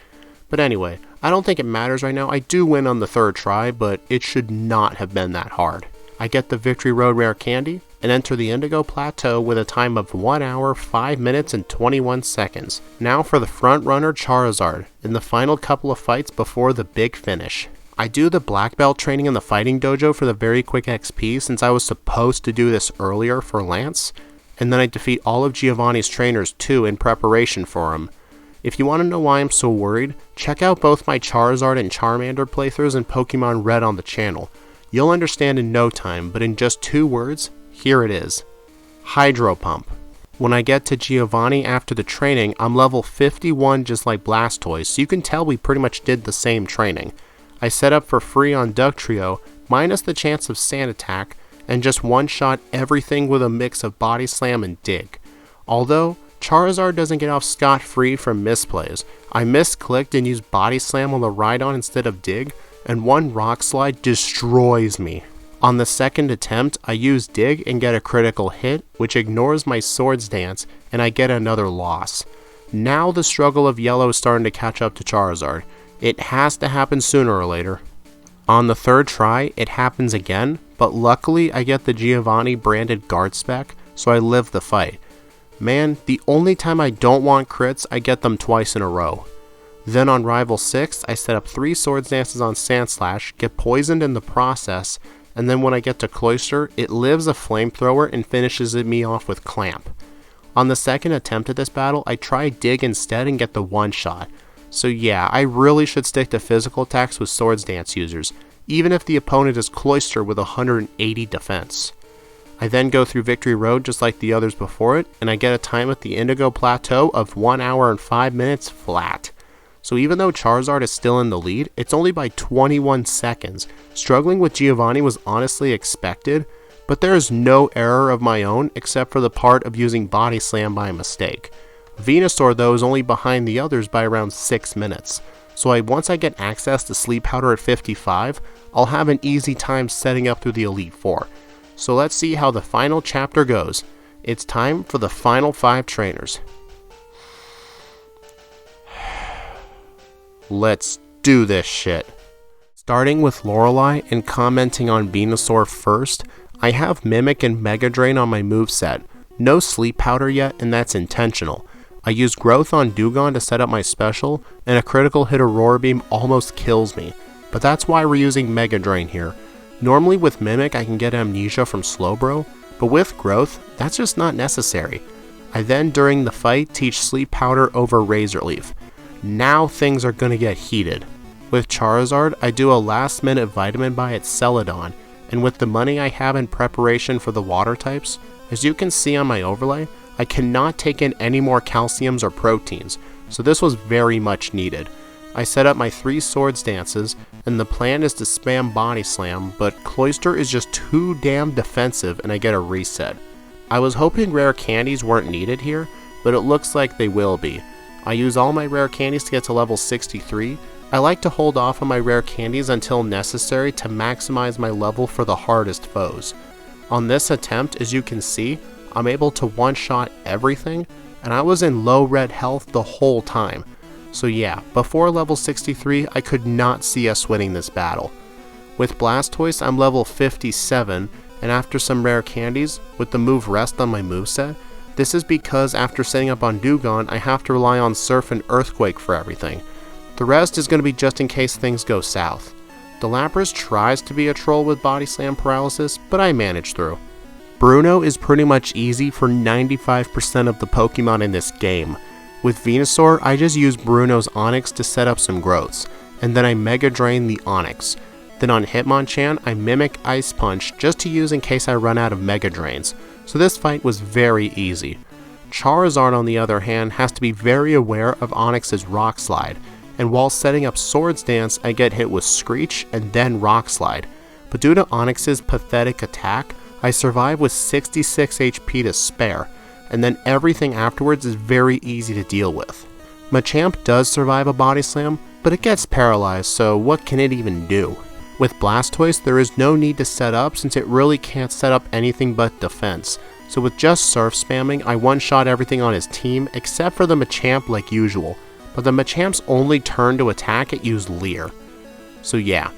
Speaker 1: But anyway, I don't think it matters right now. I do win on the third try, but it should not have been that hard. I get the Victory Road Rare Candy and enter the Indigo Plateau with a time of 1 hour, 5 minutes, and 21 seconds. Now for the front runner Charizard in the final couple of fights before the big finish. I do the Black Belt training in the Fighting Dojo for the very quick XP since I was supposed to do this earlier for Lance, and then I defeat all of Giovanni's trainers too in preparation for him. If you want to know why I'm so worried, check out both my Charizard and Charmander playthroughs in Pokemon Red on the channel. You'll understand in no time, but in just 2 words, here it is. Hydro Pump. When I get to Giovanni after the training, I'm level 51 just like Blastoise, so you can tell we pretty much did the same training. I set up for free on Dugtrio, minus the chance of Sand Attack, and just one-shot everything with a mix of Body Slam and Dig. Although, Charizard doesn't get off scot-free from misplays. I misclicked and used Body Slam on the Rhydon instead of Dig, and one Rock Slide destroys me. On the second attempt, I use Dig and get a critical hit, which ignores my Swords Dance, and I get another loss. Now the struggle of yellow is starting to catch up to Charizard. It has to happen sooner or later. On the third try, it happens again, but luckily I get the Giovanni branded guard spec, so I live the fight. Man, the only time I don't want crits, I get them twice in a row. Then on Rival 6, I set up 3 Swords Dances on Sandslash, get poisoned in the process, and then when I get to Cloyster, it lives a Flamethrower and finishes me off with Clamp. On the second attempt at this battle, I try Dig instead and get the one-shot. So yeah, I really should stick to physical attacks with Swords Dance users, even if the opponent is Cloyster with 180 defense. I then go through Victory Road just like the others before it, and I get a time at the Indigo Plateau of 1 hour and 5 minutes flat. So even though Charizard is still in the lead, it's only by 21 seconds. Struggling with Giovanni was honestly expected, but there is no error of my own except for the part of using Body Slam by mistake. Venusaur though is only behind the others by around 6 minutes, so once I get access to Sleep Powder at 55, I'll have an easy time setting up through the Elite Four. So let's see how the final chapter goes. It's time for the final 5 trainers. Let's do this shit. Starting with Lorelei and commenting on Venusaur first, I have Mimic and Mega Drain on my moveset. No Sleep Powder yet, and that's intentional. I use Growth on Dewgong to set up my special, and a critical hit Aurora Beam almost kills me, but that's why we're using Mega Drain here. Normally with Mimic I can get Amnesia from Slowbro, but with Growth, that's just not necessary. I then during the fight teach Sleep Powder over Razor Leaf. Now things are gonna get heated. With Charizard, I do a last minute Vitamin Buy at Celadon, and with the money I have in preparation for the water types, as you can see on my overlay, I cannot take in any more calciums or proteins, so this was very much needed. I set up my 3 Swords Dances, and the plan is to spam Body Slam, but Cloyster is just too damn defensive and I get a reset. I was hoping rare candies weren't needed here, but it looks like they will be. I use all my rare candies to get to level 63. I like to hold off on my rare candies until necessary to maximize my level for the hardest foes. On this attempt, as you can see, I'm able to one-shot everything, and I was in low red health the whole time. So yeah, before level 63, I could not see us winning this battle. With Blastoise, I'm level 57, and after some rare candies, with the move Rest on my moveset, this is because after setting up on Dewgong, I have to rely on Surf and Earthquake for everything. The rest is going to be just in case things go south. The Lapras tries to be a troll with Body Slam paralysis, but I manage through. Bruno is pretty much easy for 95% of the Pokemon in this game. With Venusaur, I just use Bruno's Onix to set up some growths, and then I Mega Drain the Onix. Then on Hitmonchan, I Mimic Ice Punch just to use in case I run out of Mega Drains, so this fight was very easy. Charizard on the other hand has to be very aware of Onix's Rock Slide, and while setting up Swords Dance I get hit with Screech and then Rock Slide, but due to Onix's pathetic attack, I survive with 66 HP to spare, and then everything afterwards is very easy to deal with. Machamp does survive a Body Slam, but it gets paralyzed, so what can it even do? With Blastoise, there is no need to set up since it really can't set up anything but defense, so with just Surf spamming, I one-shot everything on his team except for the Machamp like usual, but the Machamp's only turn to attack it used Leer. So yeah.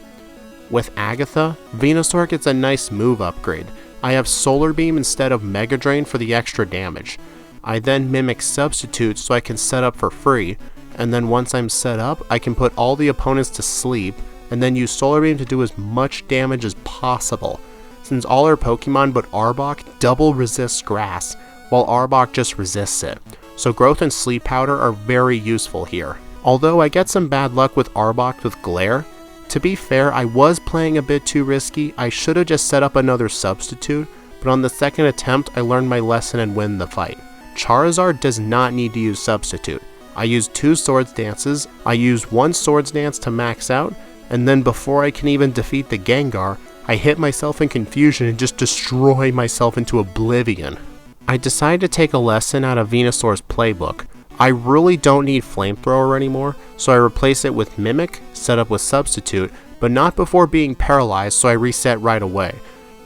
Speaker 1: With Agatha, Venusaur gets a nice move upgrade. I have Solar Beam instead of Mega Drain for the extra damage. I then Mimic Substitute so I can set up for free, and then once I'm set up, I can put all the opponents to sleep, and then use Solar Beam to do as much damage as possible, since all our Pokemon but Arbok double resists grass, while Arbok just resists it, so Growth and Sleep Powder are very useful here. Although I get some bad luck with Arbok with Glare, to be fair, I was playing a bit too risky. I should have just set up another substitute, but on the second attempt I learned my lesson and win the fight. Charizard does not need to use substitute. I use 2 Swords Dances, I use 1 Swords Dance to max out, and then before I can even defeat the Gengar, I hit myself in confusion and just destroy myself into oblivion. I decided to take a lesson out of Venusaur's playbook. I really don't need Flamethrower anymore, so I replace it with Mimic, set up with Substitute, but not before being paralyzed, so I reset right away.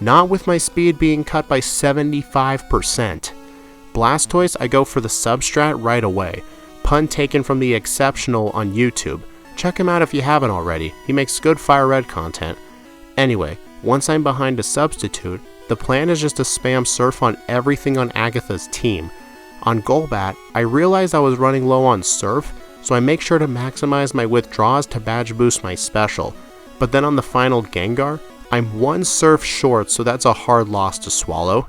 Speaker 1: Not with my speed being cut by 75%. Blastoise, I go for the Substrat right away. Pun taken from the Exceptional on YouTube. Check him out if you haven't already, he makes good Fire Red content. Anyway, once I'm behind a substitute, the plan is just to spam surf on everything on Agatha's team. On Golbat, I realized I was running low on surf, so I make sure to maximize my withdraws to badge boost my special. But then on the final Gengar, I'm one surf short, so that's a hard loss to swallow.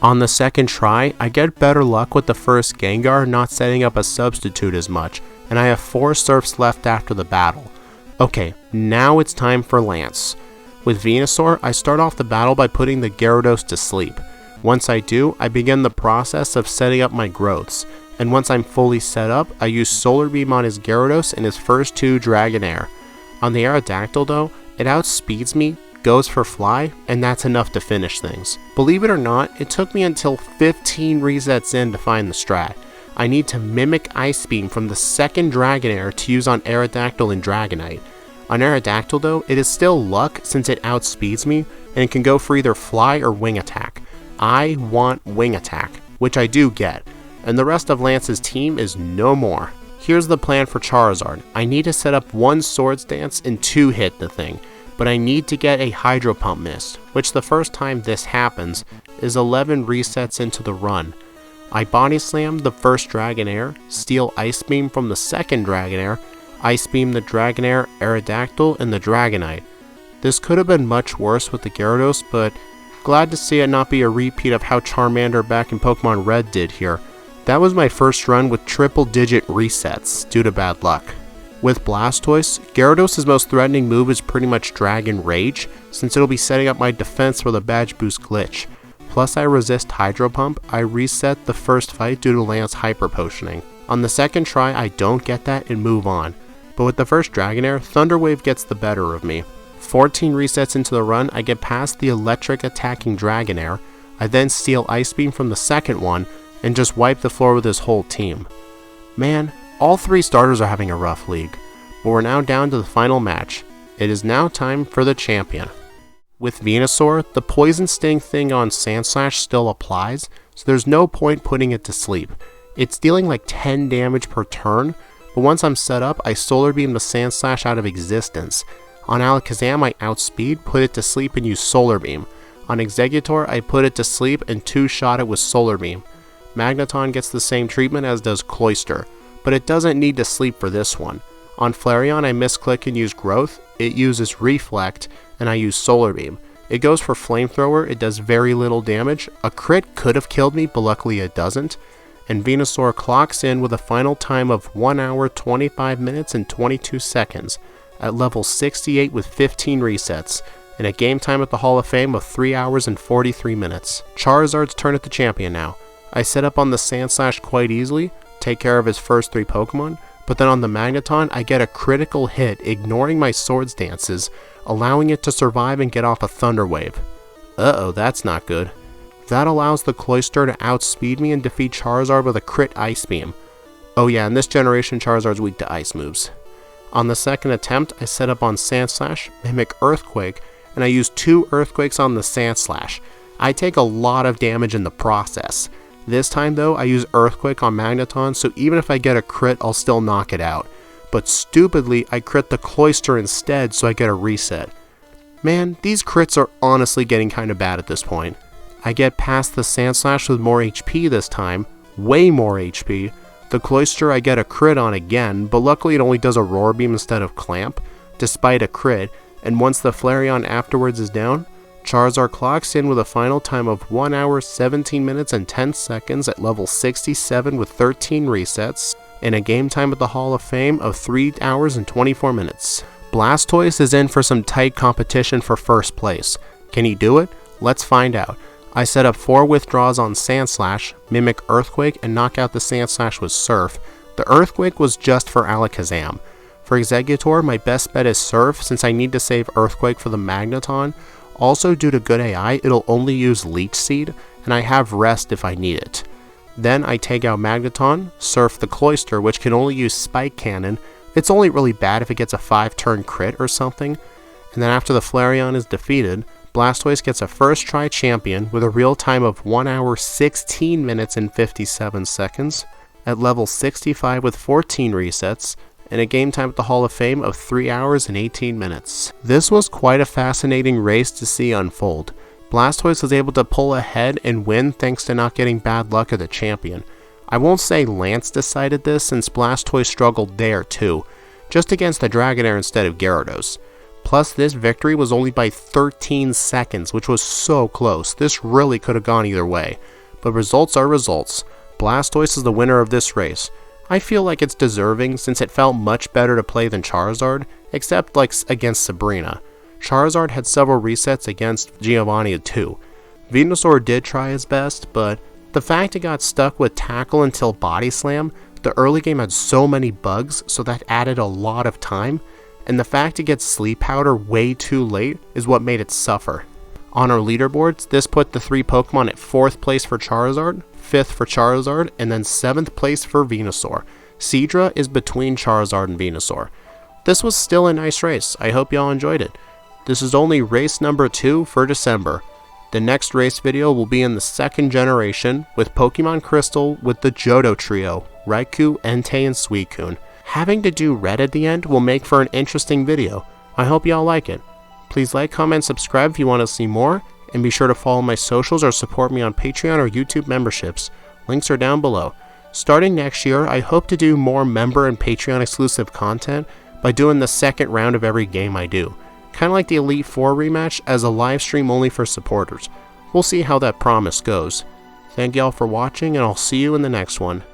Speaker 1: On the second try, I get better luck with the first Gengar not setting up a substitute as much, and I have 4 surfs left after the battle. Okay, now it's time for Lance. With Venusaur, I start off the battle by putting the Gyarados to sleep. Once I do, I begin the process of setting up my growths, and once I'm fully set up, I use Solar Beam on his Gyarados and his first 2 Dragonair. On the Aerodactyl though, it outspeeds me, goes for Fly, and that's enough to finish things. Believe it or not, it took me until 15 resets in to find the strat. I need to mimic Ice Beam from the second Dragonair to use on Aerodactyl and Dragonite. On Aerodactyl though, it is still luck since it outspeeds me, and it can go for either Fly or Wing Attack. I want Wing Attack, which I do get, and the rest of Lance's team is no more. Here's the plan for Charizard. I need to set up 1 Swords Dance and 2 hit the thing, but I need to get a Hydro Pump Mist, which the first time this happens is 11 resets into the run. I Body Slam the first Dragonair, steal Ice Beam from the second Dragonair, Ice Beam the Dragonair, Aerodactyl, and the Dragonite. This could have been much worse with the Gyarados, but glad to see it not be a repeat of how Charmander back in Pokemon Red did here. That was my first run with triple-digit resets, due to bad luck. With Blastoise, Gyarados' most threatening move is pretty much Dragon Rage, since it'll be setting up my defense with a badge boost glitch. Plus I resist Hydro Pump, I reset the first fight due to Lance Hyper Potioning. On the second try I don't get that and move on, but with the first Dragonair, Thunder Wave gets the better of me. 14 resets into the run, I get past the electric attacking Dragonair, I then steal Ice Beam from the second one, and just wipe the floor with his whole team. Man, all 3 starters are having a rough league, but we're now down to the final match. It is now time for the champion. With Venusaur, the Poison Sting thing on Sandslash still applies, so there's no point putting it to sleep. It's dealing like 10 damage per turn, but once I'm set up, I Solar Beam the Sandslash out of existence. On Alakazam, I outspeed, put it to sleep, and use Solar Beam. On Exeggutor, I put it to sleep and 2-shot it with Solar Beam. Magneton gets the same treatment as does Cloyster, but it doesn't need to sleep for this one. On Flareon, I misclick and use Growth, it uses Reflect, and I use Solar Beam. It goes for Flamethrower, it does very little damage, a crit could have killed me, but luckily it doesn't, and Venusaur clocks in with a final time of 1 hour, 25 minutes, and 22 seconds, at level 68 with 15 resets, and a game time at the Hall of Fame of 3 hours and 43 minutes. Charizard's turn at the champion now. I set up on the Sandslash quite easily, take care of his first 3 Pokemon, but then on the Magneton I get a critical hit ignoring my Swords Dances, allowing it to survive and get off a Thunder Wave. Uh-oh, that's not good. That allows the Cloyster to outspeed me and defeat Charizard with a crit Ice Beam. Oh yeah, in this generation Charizard's weak to ice moves. On the second attempt, I set up on Sandslash, mimic Earthquake, and I use 2 Earthquakes on the Sandslash. I take a lot of damage in the process. This time though, I use Earthquake on Magneton, so even if I get a crit, I'll still knock it out. But stupidly, I crit the Cloyster instead, so I get a reset. Man, these crits are honestly getting kinda bad at this point. I get past the Sandslash with more HP this time, way more HP. The Cloyster I get a crit on again, but luckily it only does a Roar Beam instead of Clamp, despite a crit, and once the Flareon afterwards is down, Charizard clocks in with a final time of 1 hour, 17 minutes, and 10 seconds at level 67 with 13 resets, and a game time at the Hall of Fame of 3 hours and 24 minutes. Blastoise is in for some tight competition for first place. Can he do it? Let's find out. I set up 4 withdraws on Sandslash, mimic Earthquake, and knock out the Sandslash with Surf. The Earthquake was just for Alakazam. For Exeggutor, my best bet is Surf since I need to save Earthquake for the Magneton. Also, due to good AI, it'll only use Leech Seed, and I have Rest if I need it. Then I take out Magneton, Surf the Cloyster, which can only use Spike Cannon. It's only really bad if it gets a 5-turn crit or something. And then after the Flareon is defeated, Blastoise gets a first try champion with a real time of 1 hour, 16 minutes, and 57 seconds. at level 65 with 14 resets, and a game time at the Hall of Fame of 3 hours and 18 minutes. This was quite a fascinating race to see unfold. Blastoise was able to pull ahead and win thanks to not getting bad luck of the champion. I won't say Lance decided this since Blastoise struggled there too, just against the Dragonair instead of Gyarados. Plus this victory was only by 13 seconds, which was so close. This really could have gone either way. But results are results. Blastoise is the winner of this race. I feel like it's deserving since it felt much better to play than Charizard, except like against Sabrina. Charizard had several resets against Giovanni too. Venusaur did try his best, but the fact it got stuck with Tackle until Body Slam, the early game had so many bugs, so that added a lot of time, and the fact it gets Sleep Powder way too late is what made it suffer. On our leaderboards, this put the 3 Pokemon at 4th place for Charizard, 5th for Charizard, and then 7th place for Venusaur. Seadra is between Charizard and Venusaur. This was still a nice race. I hope y'all enjoyed it. This is only race number 2 for December. The next race video will be in the 2nd generation with Pokemon Crystal with the Johto trio, Raikou, Entei, and Suicune. Having to do red at the end will make for an interesting video. I hope y'all like it. Please like, comment, subscribe if you want to see more, and be sure to follow my socials or support me on Patreon or YouTube memberships. Links are down below. Starting next year, I hope to do more member and Patreon exclusive content by doing the 2nd round of every game I do. Kind of like the Elite Four rematch as a live stream only for supporters. We'll see how that promise goes. Thank y'all for watching, and I'll see you in the next one.